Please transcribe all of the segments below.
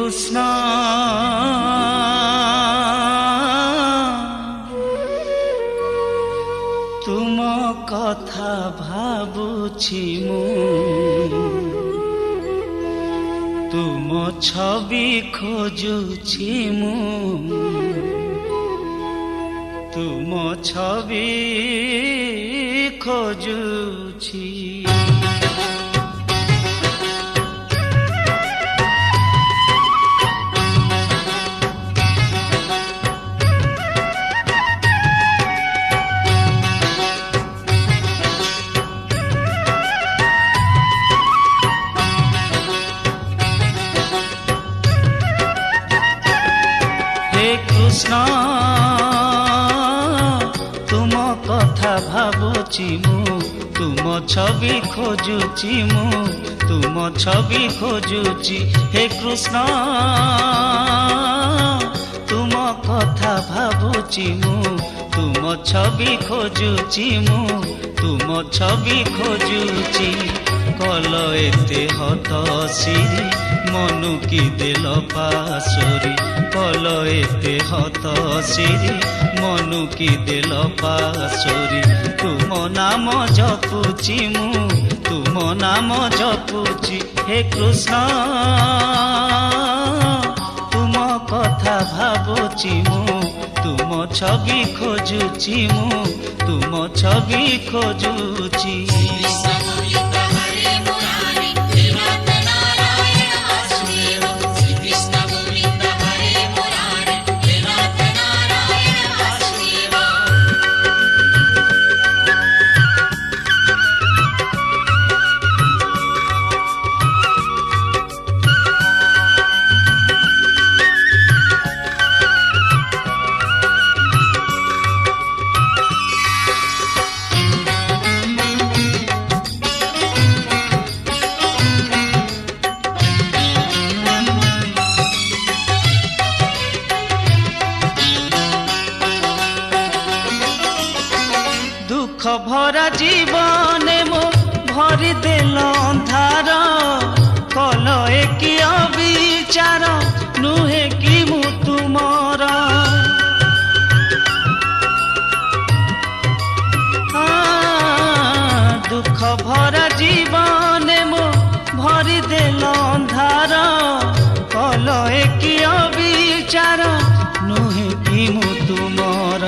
कृष्ण तुम कथा भाबुछि मु तुम छवि खोजुछि मु तुम छवि खोजुछि। कृष्ण तुम कथा भाबुछि मु तुम छवि खोजुछि मु तुम छवि खोजुछि। हे कृष्ण तुम कथा भाबुछि मु तुम छवि खोजुछि मु तुम छवि खोजुछि। कल एते हत सिरी मनु की देल पासोरी कल एते हत सिरी मनु की देल पासोरी तुम नाम जपुछि मु तुम नाम जपुछि। हे कृष्ण तुम कथा भाबुछि मु तुम छवि खोजुछि मु तुम छवि खोजुछि। दुख भरा जीवन मो भरी देल अंधार कल एक अविचार नुहे कि मु तुमर दुख भरा जीवन मो भरी देल अंधार कल एक अविचार नुहे कि मु तुमर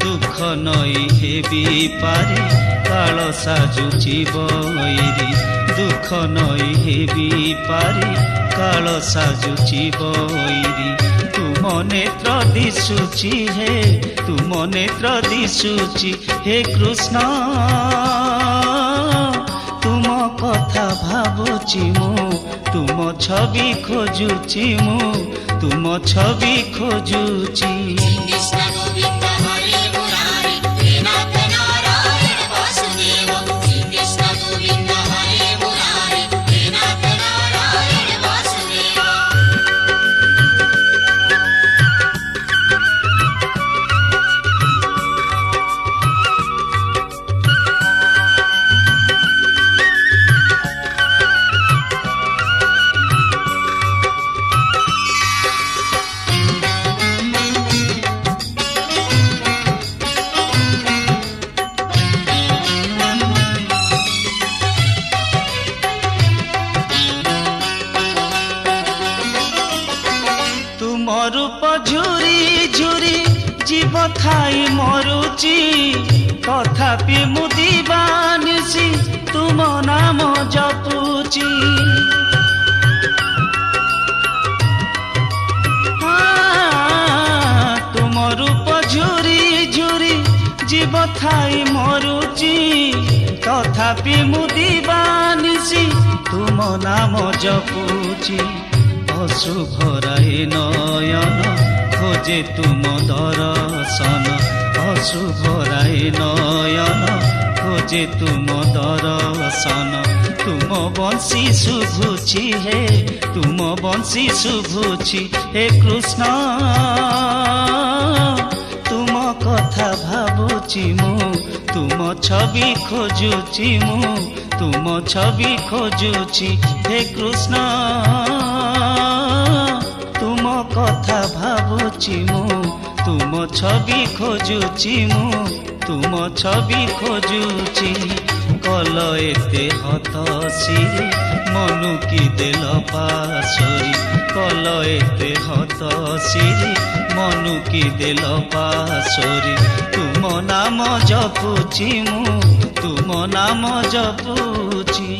दुख नई हेबी पारे काल साजुची बईरी दुख नई हेबी पारे काल साजुची बईरी तुम नेत्र दिशुची हे तुम नेत्र दिशुची। हे कृष्ण तुम कथा भाबुछि मु तुम छवि खोजुछि मु तुम छवि खोजुछि। रूप झुरी झुरी जीव थाई मरुची तथापि मु दीवानिसी तुम नाम जपुची। तुम रूप झुरी झुरी जीव थाई मरुची तथापि मु दीवानिसी तुम नाम जपुची। अशुभराय नयन खोजे तुम दर्शन अशुभराय नयन खोजे तुम दर्शन तुम बंशी शुभुछि हे तुम बंशी शुभुछि। हे कृष्ण तुम कथा भाबुछि मु तुम छवि खोजुछि मु तुम छवि खोजुछि। हे कृष्ण କଥା ଭାବୁଛି ମୁଁ ତୁମ ଛବି ଖୋଜୁଛି ମୁଁ ତୁମ ଛବି ଖୋଜୁଛି କଲ ଏତେ ହତସିରି ମନୁ କି ଦେଲ ପାଶରି କଲ ଏତେ ହତସିରି ମନୁ କି ଦେଲ ପାଶରି ତୁମ ନାମ ଜପୁଛି ମୁଁ ତୁମ ନାମ ଜପୁଛି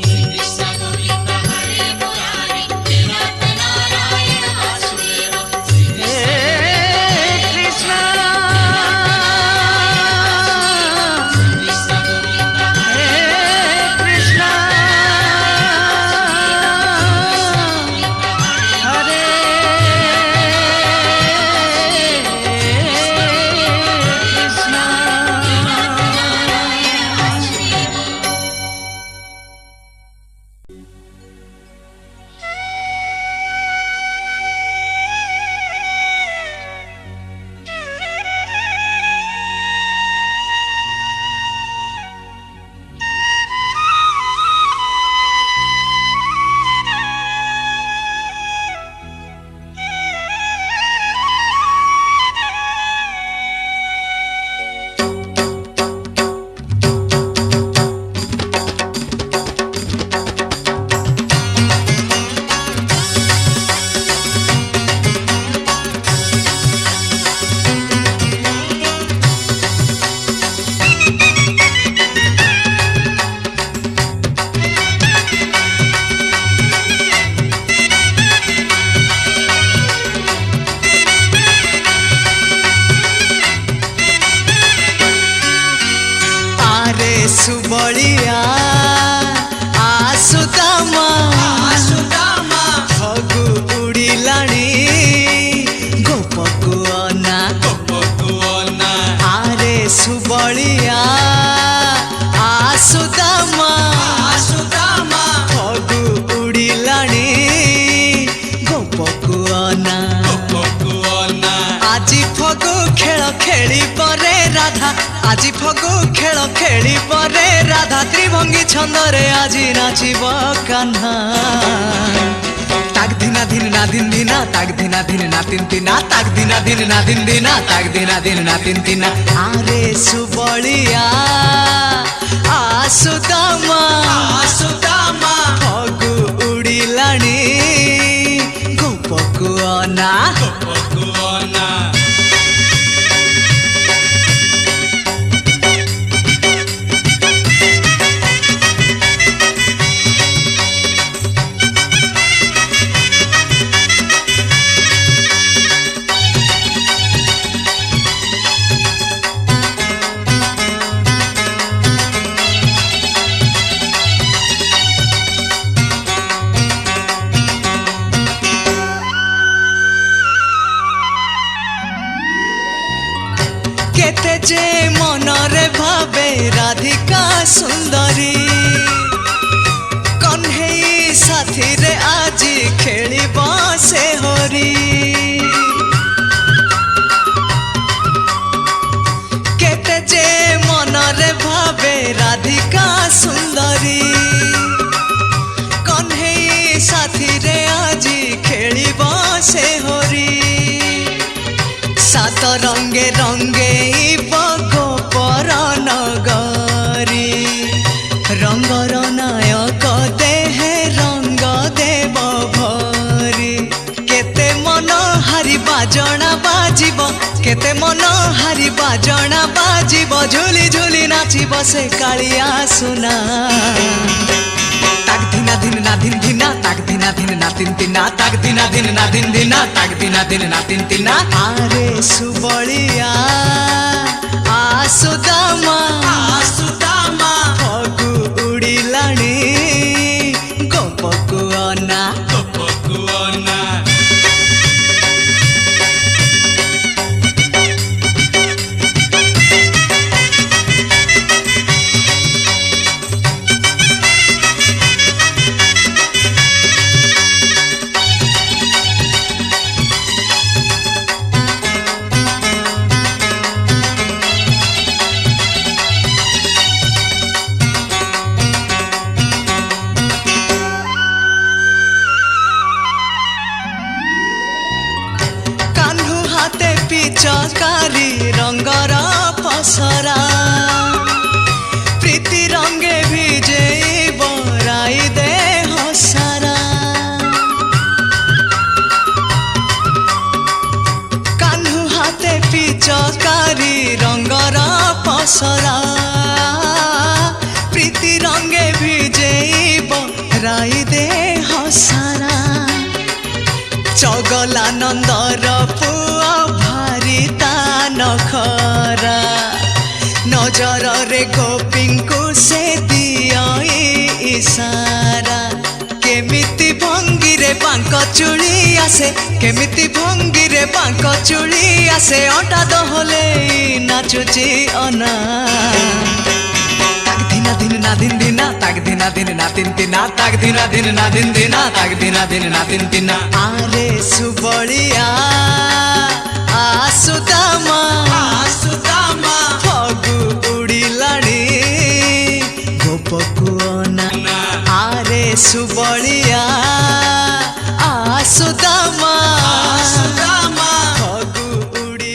सुबलिया आसुदामा फगु उड़िलाणी गोपकुअना आरे सुबलिया आसुदामा फगु उड़िलाणी गोपकुअना आजी फगु खेल खेली परे राधा आजी फगु खेल खेली परे राधा त्रिभंगी छंदरे आजी नाचिब कान्हा ताक दिना दिन ना दिन दिना ताक दिना दिन ना तीन दिना ताक दिना दिन ना दिन दिना ताक दिना दिन ना तीन दिना आरे सुबलिया आसुदामा फगु उड़िलाणी गोपकुअना केते जे मनरे भावे राधिका सुंदरी कन्हई साथी रे आजी खेली बसे होरी केते जे मनरे भावे राधिका सुंदरी कन्हई साथी रे आजी खेली बसे होरी सात रंगे रंगे गोपर नगरी रंगर नायक देहे रंग देव भरी केते मन हारी बाजना बाजिब केते मन हारी बाजना बाजिब झुली झुली नाचिब से कालिया सुना ताक दिना दिन ना दिन दिना ताक दिना दिन ना तीन दिना ताक दिना दिन ना दिन दिना ताक दिना दिन ना तीन दिना आरे सुबलिया आसुदामा फगु उड़िलाणी गोपकुअना ପିଚକାରୀ ରଙ୍ଗର ପସରା ପ୍ରୀତି ରଙ୍ଗେ ଭିଜେଇବ ରାଇ ଦେହ ସାରା କାହ୍ନୁ ହାତେ ପିଚକାରୀ ରଙ୍ଗର ପସରା ପ୍ରୀତି ରଙ୍ଗେ ଭିଜେଇବ ରାଇ ଦେହ ସାରା ଚଗଲାନନ୍ଦର ପୁଅ ଭାରି ତା ନଖରା ନଜରରେ ଗୋପୀଙ୍କୁ ସେ ଦିଏ ଇସାରା କେମିତି ଭଙ୍ଗିରେ ବାଙ୍କ ଚୁଳି ଆସେ କେମିତି ଭଙ୍ଗିରେ ବାଙ୍କ ଚୁଳି ଆସେ ଅଣ୍ଟା ଦୋହଲେଇ ନାଚୁଛି ଅନା दिन ना दिन दिना ताक दिना दिन ना दिन दिना ताक दिना दिन ना दिन दिना ताक दिना दिन ना दिन दिना आरे सुबलिया आसुदामा फगु उड़िलाणी गोपकुअना आरे सुबलिया आसुदामा फगु उड़ी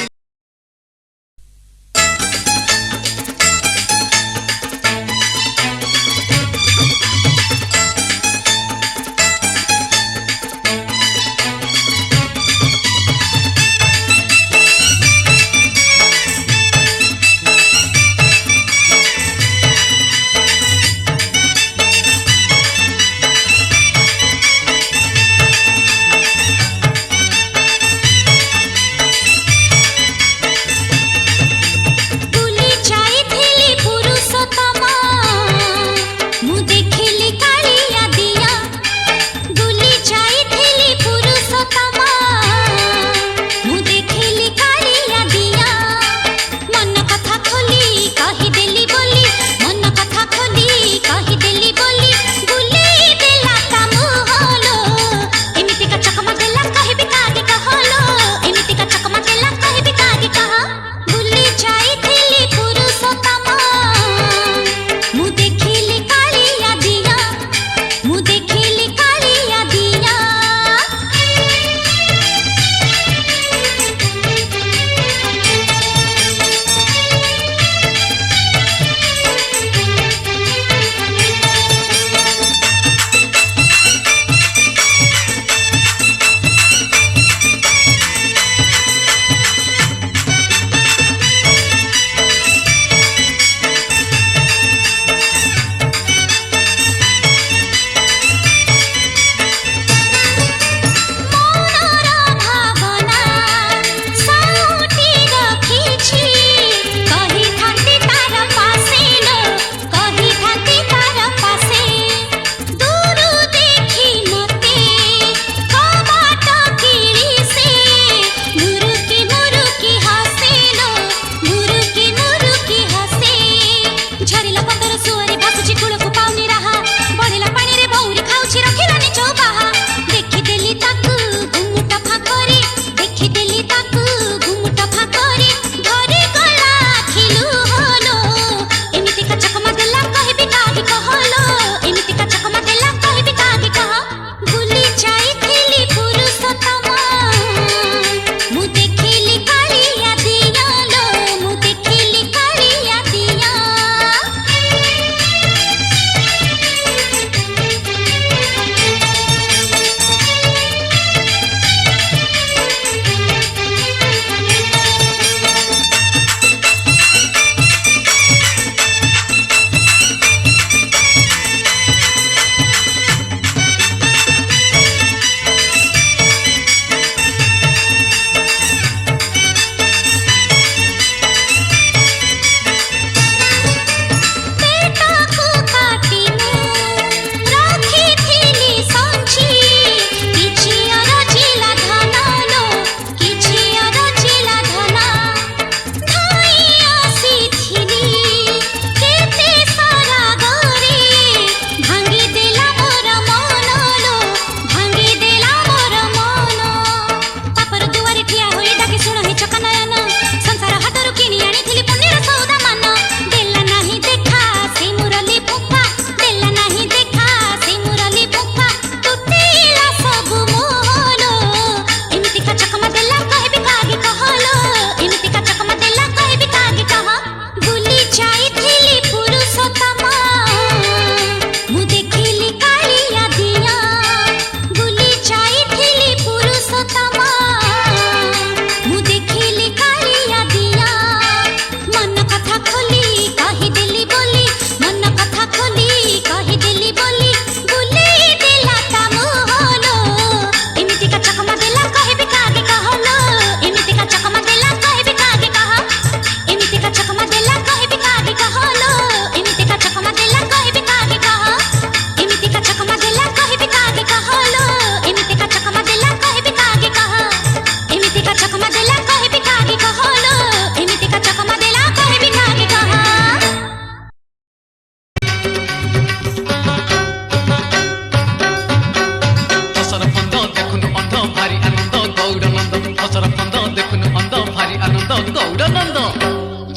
ଗୌଡ଼ନନ୍ଦ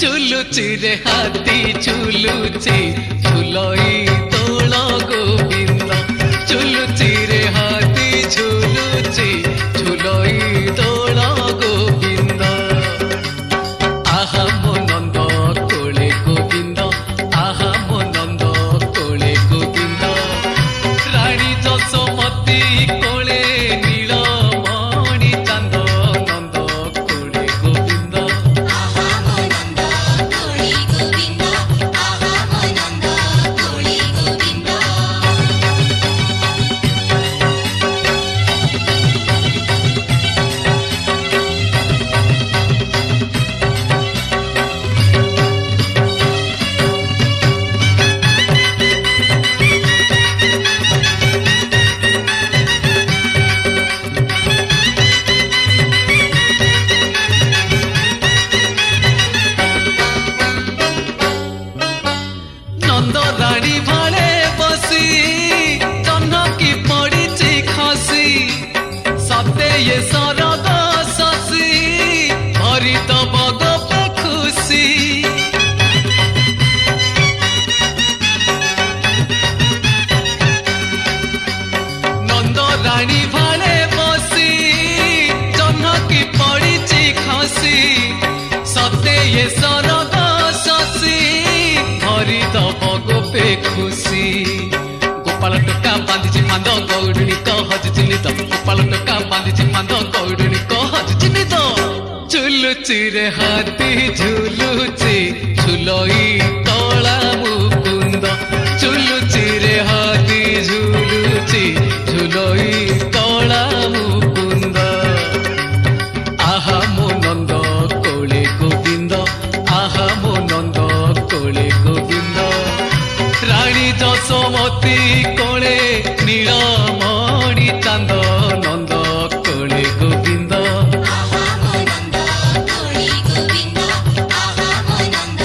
ଝୁଲୁଚିରେ ହାତୀ ଝୁଲୁଚି ଝୁଲଇ ଦୋଳ ଗୋବିନ୍ଦ ଝୁଲୁଚିରେ ହାତୀ ଝୁଲୁଚି ଝୁଲଇ ଦୋଳ ଗୋବିନ୍ଦ ଆହା ମୋ ନନ୍ଦ କୋଳେ ଗୋବିନ୍ଦ ଆହା ମୋ ନନ୍ଦ କୋଳେ ଗୋବିନ୍ଦ ରାଣୀ ଯଶୋମତୀ କୋଳେ ନୀଳମଣି ଚାନ୍ଦ ନନ୍ଦ କୋଳେ ଗୋବିନ୍ଦ ଆହା ମୋ ନନ୍ଦ କୋଳି ଗୋବିନ୍ଦ ଆହା ମୋ ନନ୍ଦ କୋଳି ଗୋବିନ୍ଦ ନନ୍ଦ ରାଣୀ ଭାଳେ ବସି ଜହ୍ନକି ପଡ଼ିଛି ଖସି ସତେ ଏ ଶରଦ ଶଶୀ ଭରିଦବ ଗୋପେ ଖୁସି ନନ୍ଦ ରାଣୀ ଭାଳେ ବସି ଜହ୍ନକି ପଡ଼ିଛି ଖସି ସତେ ଏ ଶରଦ ଶଶୀ ଭରିଦବ ଗୋପେ ଖୁସି ଗୋପାଳ ଟୋକା ବାନ୍ଧିଛି ଫାନ୍ଦ ଗୌଡ଼ୁଣୀ ହଜିଛି ନିଦ ଗୋପାଳ ଟୋକା ବାନ୍ଧିଛି ଫାନ୍ଦ ଗୌଡ଼ୁଣୀ ହଜିଛି ନିଦ ଝୁଲୁଚିରେ ହାତୀ ଝୁଲୁଚି ଝୁଲଇ ତଳା ମୁକୁନ୍ଦ ଝୁଲୁଚିରେ ହାତୀ ଝୁଲୁଚି ଝୁଲଇ ତଳା ମୁକୁନ୍ଦ ଆହା ମୋ ନନ୍ଦ କୋଳେ ଗୋବିନ୍ଦ ଆହା ମୋ ନନ୍ଦ କୋଳେ ଗୋବିନ୍ଦ ରାଣୀ ଯଶୋମତୀ କୋଳେ ନୀଳମଣି ଚାନ୍ଦ ନନ୍ଦ କୋଳେ ଗୋବିନ୍ଦ ଆହା ମୋ ନନ୍ଦ କୋଳି ଗୋବିନ୍ଦ ଆହା ମୋ ନନ୍ଦ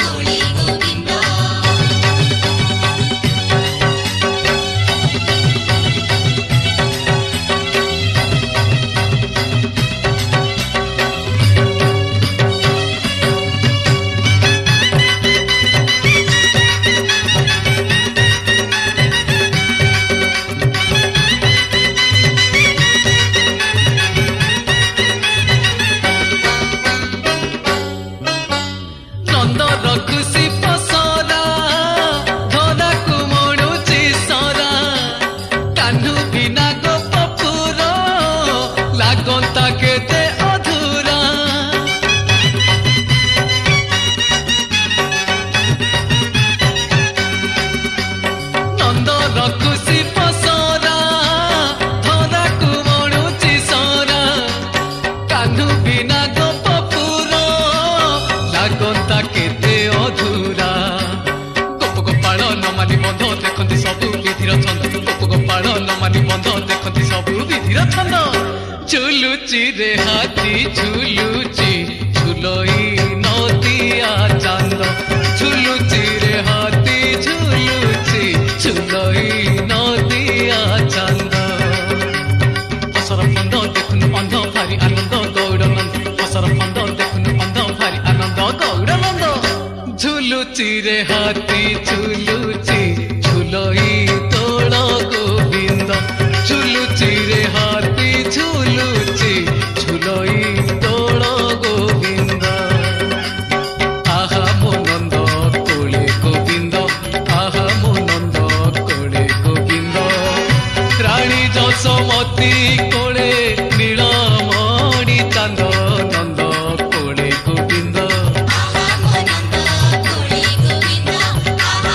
କୋଳି ଗୋବିନ୍ଦ ନନ୍ଦ ରଖୁସି ପସରା ଧରାକୁ ମଣୁଛି ସରା କାହ୍ନୁ ବିନା ଗୋପପୁର ଲାଗନ୍ତା କେତେ ଅଧୁରା ନନ୍ଦ ରଖୁସି ପସରା ଧରାକୁ ମଣୁଛି ସରା କାହ୍ନୁ ବିନା ଗୋପପୁର ଲାଗନ୍ତା କେତେ ଅଧୁରା ଗୋପ ଗୋପାଳ ନ ମାନି ବନ୍ଧ ଦେଖନ୍ତି ସବୁ ବିଧିର ଛନ୍ଦ ଗୋପ ଗୋପାଳ ନ ମାନି ବନ୍ଧ ଦେଖନ୍ତି ସବୁ ବିଧିର ଛନ୍ଦ ଝୁଲୁଚିରେ ହାତୀ ଝୁଲୁଚି ଝୁଲଇ ନଦିଆ ଚାନ୍ଦ ଝୁଲୁଚିରେ ହାତୀ ଝୁଲୁଚି ଝୁଲଇ ନଦିଆ ଚାନ୍ଦ ହସର ଫନ୍ଦ ଦେଖୁନୁ ଅନ୍ଧ ଭାରି ଆନନ୍ଦ ଗୌଡ଼ନନ୍ଦ ହସର ଫନ୍ଦ ଦେଖୁନୁ ଅନ୍ଧ ଭାରି ଆନନ୍ଦ ଗୌଡ଼ନନ୍ଦ ଝୁଲୁଚିରେ ହାତୀ ଝୁଲୁଚି ଝୁଲଇ ତୋଳ ଗୋବିନ୍ଦ ଝୁଲୁଚିରେ ହାତୀ ଝୁଲୁଚି ଝୁଲଇ ତୋଳ ଗୋବିନ୍ଦ ଆହା ମୋ ନନ୍ଦ କୋଳେ ଗୋବିନ୍ଦ ଆହା ମୋ ନନ୍ଦ କୋଳେ ଗୋବିନ୍ଦ ରାଣୀ ଯଶୋମତୀ କୋଳେ ନୀଳମଣି ଚାନ୍ଦ ନନ୍ଦ କୋଳେ ଗୋବିନ୍ଦ ଆହା ମୋ ନନ୍ଦ କୋଳି ଗୋବିନ୍ଦ ଆହା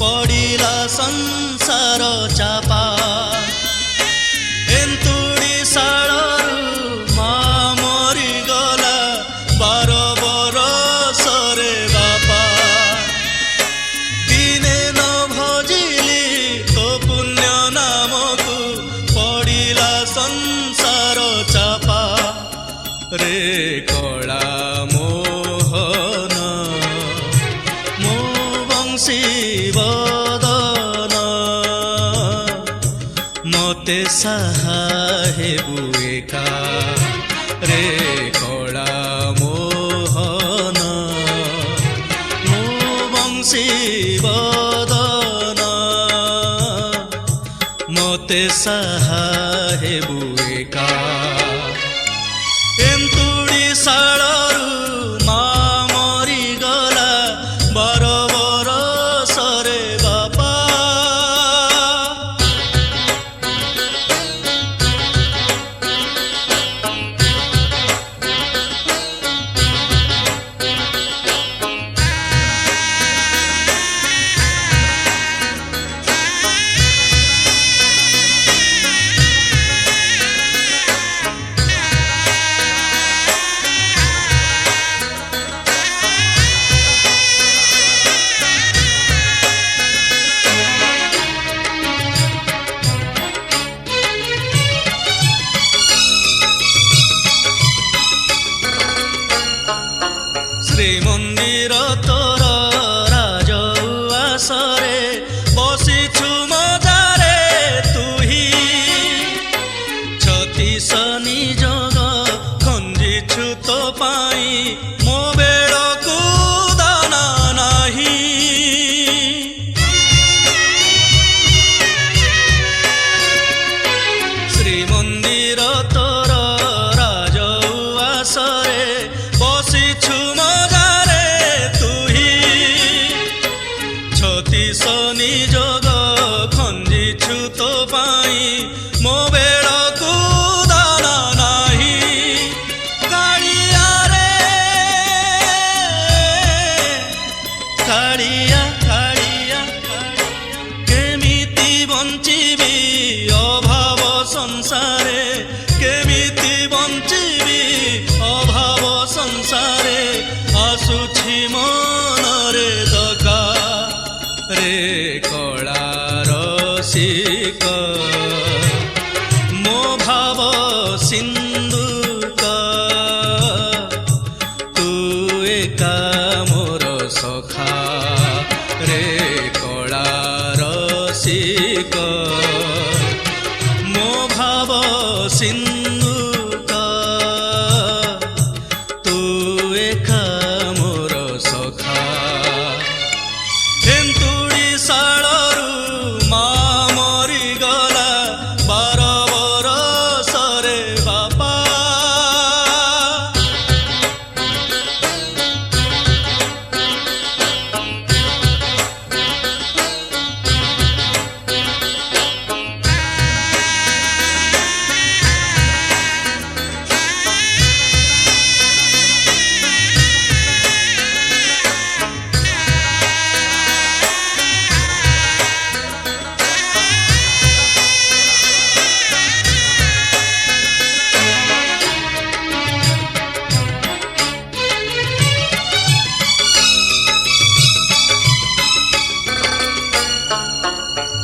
ପଡ଼ିଲା ସଂସାର ଚାପା ଏନ୍ତୁଡ଼ି ଶାଳରୁ ମା ମରିଗଲା 12 ବରଷରେ ବାପା ଦିନେ ନ ଭଜିଲି ତୋ ପୁଣ୍ୟ ନାମକୁ ପଡ଼ିଲା ସଂସାର ଚାପା ରେ କଳା ମୋହନ ମୋ ବଂଶୀ ବଦନ ମତେ ସାହା ହେବୁ ଏକା ରେ କଳା ମୋହନ ମୋ ବଂଶୀ ବଦନ ମତେ ସାହା ହେବୁ ଏକା ଏନ୍ତୁଡ଼ି ଶାଳରୁ ମା ମରିଗଲା 12 ବରଷରେ ବାପା ଶ୍ରୀମନ୍ଦିର ତୋର ରାଜଉଆସରେ ବସିଛୁ ମଜାରେ ତୁହି ଛତିଶ ନିଯୋଗ ଖଞ୍ଜିଛୁ ତୋ ପାଇଁ ମୋ ବେଳକୁ ଦାନା ନାହିଁ ଶ୍ରୀମନ୍ଦିର ତୋର ରାଜଉଆସରେ ବସିଛୁ ମଜାରେ ତୁହି ଛତିଶ ନିଯୋଗ ଖଞ୍ଜିଛୁ ତୋ ପାଇଁ ମୋ ବେଳକୁ ଦାନା ନାହିଁ କାଳିଆରେ କାଳିଆ କାଳିଆ କେମିତି ବଞ୍ଚିବି ଅଭାବ ସଂସାରେ କେମିତି ବଞ୍ଚିବି ଅଭାବ ସଂସାରେ ଆସୁଛି ମନରେ ଦଗା ରେ କଳା ରସିକ ମୋ ଭାବ ସିନ୍ଧୁକ ତୁ ଏକା ମୋର ସଖା ରେ କଳା ରସିକ ମୋ ଭାବ ସିନ୍ଧୁକ ତୁ ଏକା ମୋର ସଖା ଏନ୍ତୁଡ଼ି ଶାଳରୁ ମା ମରିଗଲା 12 ବରଷରେ ବାପା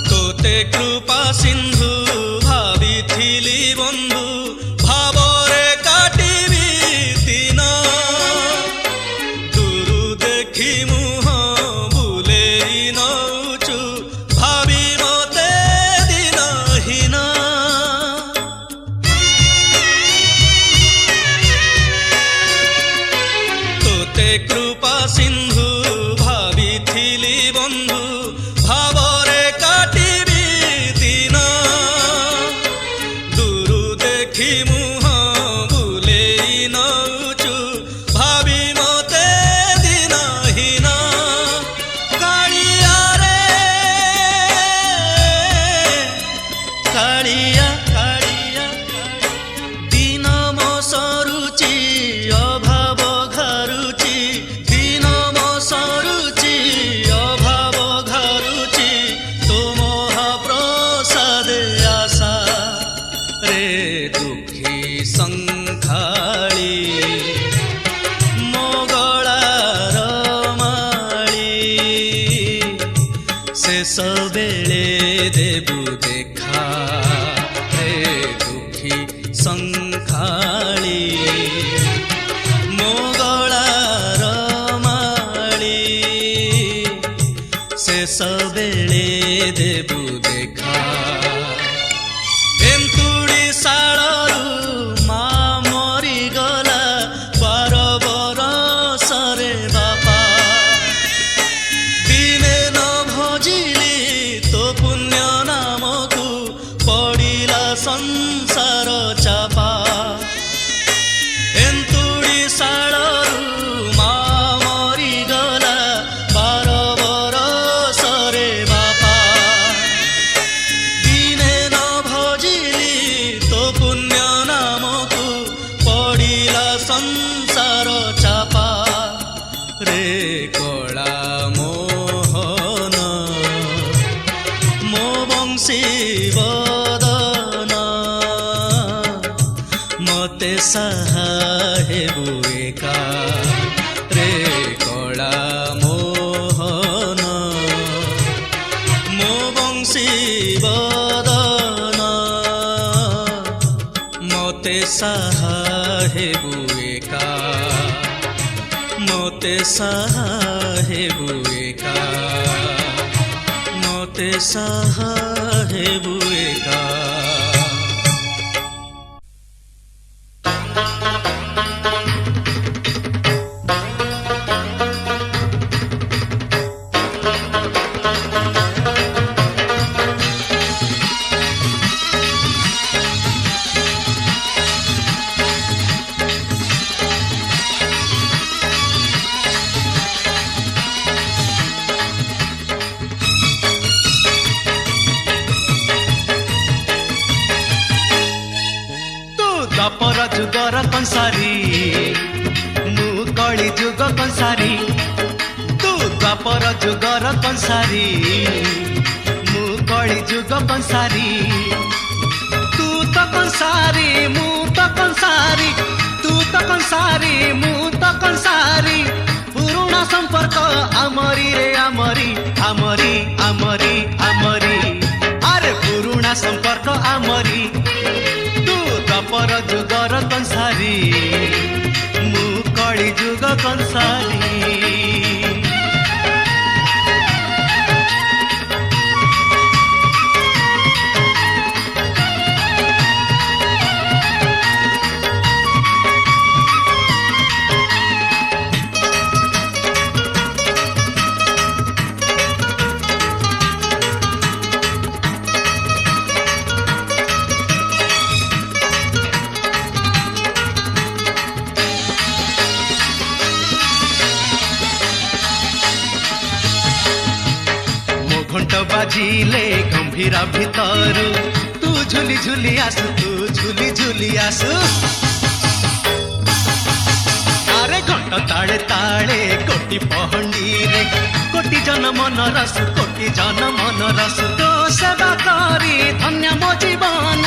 ତୋତେ କୃପା ସିନ୍ଧୁ ଭାବିଥିଲି ବନ୍ଧୁ ଭାବରେ କାଟିବି ଦିନ ଦୂରୁ ଦେଖି ମୁହଁ ବୁଲେଇ ନଉଛୁ ଭାବି ମତେ ଦିନହୀନ ତୋତେ କୃପା ସିନ୍ଧୁ ଭାବିଥିଲି ବନ୍ଧୁ ଭାବରେ କାଟିବି ଦିନ ଦୂରୁ ଦେଖି शेष बेले देबु देखा रे दुखी संखाली मो गलार माली शेष बेले देबु देखा एंतुड़ी साळरू मा मरी गला 12 बरसरे बापा दिने न भजिली तो पुण्य नामकू पड़िला संसार चापा एंतुड़ी साळरू मा मरी गला 12 बरसरे बापा दिने न भजिली तो पुण्य नामकू पड़िला संसार चापा रे कला मोहन मो बंशी बदन मते साहेबु एका रे कला मोहन मो बंशी बदन मते साहेबु एका मते साहेबु एका मते साहेबु एका द्वापर जुगर कंसारी मु कली जुग कंसारी तू द्वापर जुगर कंसारी मु कली जुग कंसारी तू तो कंसारी मु तो कंसारी तू तो कंसारी मु तो कंसारी पुरुणा संपर्क आमरी रे आमरी आमरी आमरी आमरी अरे पुरुणा संपर्क आमरी द्वापर जुगर कंसारी मु कली जुग कंसारी घंट बाजिले गंभीरा भितर तू झुली झुली आसु तू झुली झुली आसु अरे घंट ताळे ताळे कोटी पहंडी रे कोटी जन मन रस कोटी जन मन रस तो सेवा करी धन्य मो जीवन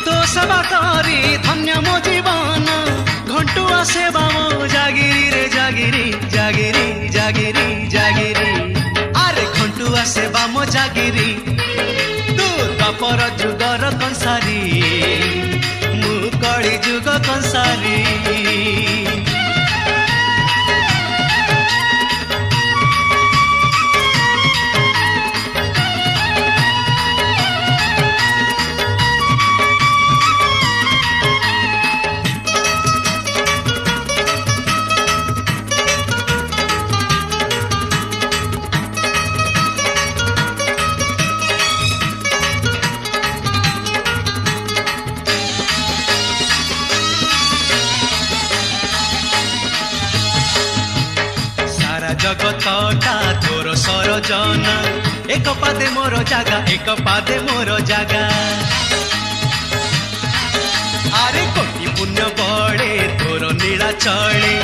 तो सेवा करी धन्य मो जीवन घंटुआ सेवा मो जागिरी रे जागिरी जागिरी जागिरी जागिरी घंटुआ सेवा मो जागिरी तू द्वापर जुगर कंसारी मु कली जुग कंसारी जगतटा तोर सरजन एक पादे मोर जागा एक पादे मोर जागा अरे कोटि पुण्य बड़े तोर नीला चले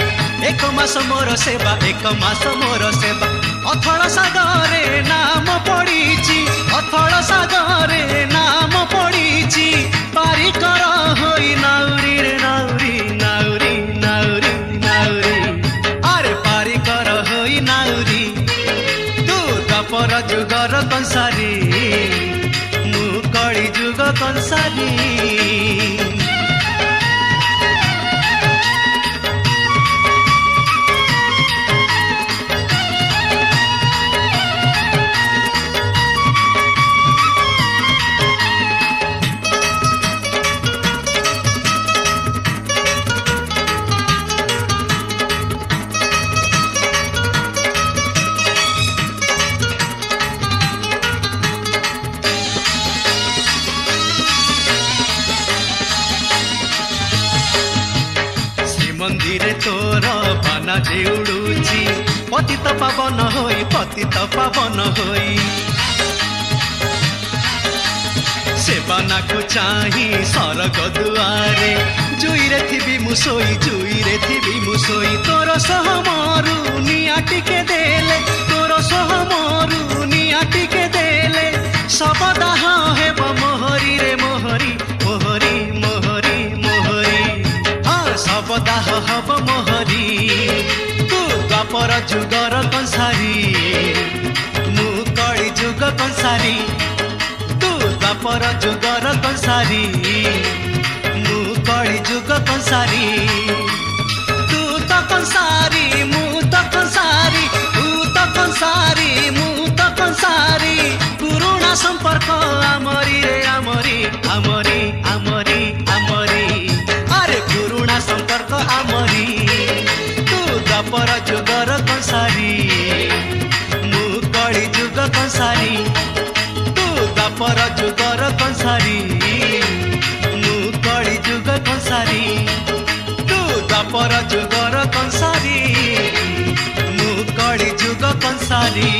एक मास मोर सेवा एक मास मोर सेवा अथल सागरे नाम पड़ीची अथल सागरे नाम पड़ीची पारी कर होई नाउरी रे नाउरी नाउरी नाउरी नाउरी अरे पारी कर होई नाउरी तू द्वापर ଯୁଗର କଂସାରୀ ମୁଁ କଳି ଯୁଗ କଂସାରୀ মন্দিরে তোর বানা যে উড়ুছি পতিত পাবন হই সে বানাকু চাহি সরগ দুয়ারে জুইরে থিবি মুসোই তোর সহ মরু নিয়া টিকে দেলে তোর সহ মরু নিয়া টিকে দেলে সবদাহ হেব মোহরি রে মোহরি মোহরি মোহরি মোহরি সবদাহ হব মোহরি তু দ্বাপর যুগর কংসারী মু কଳି যুগ কংসারী তু দ্বাপর যুগর কংসারী মু কଳି যুগ কংসারী তু তো কংসারী মু তো কংসারী তু তো কংসারী মু তো কংসারী পুরুণা সম্পর্ক আমরি রে আমরি আমরি আমরি আমরি পুরুণা সম্পর্ক আমরি তু দ্বাপর যুগর কংসারী মু কଳି যুগ কংসারী তু দ্বাপর যুগর কংসারী মু কଳି যুগ কংসারী তু দ্বাপর যুগর কংসারী মু কଳି যুগ কংসারী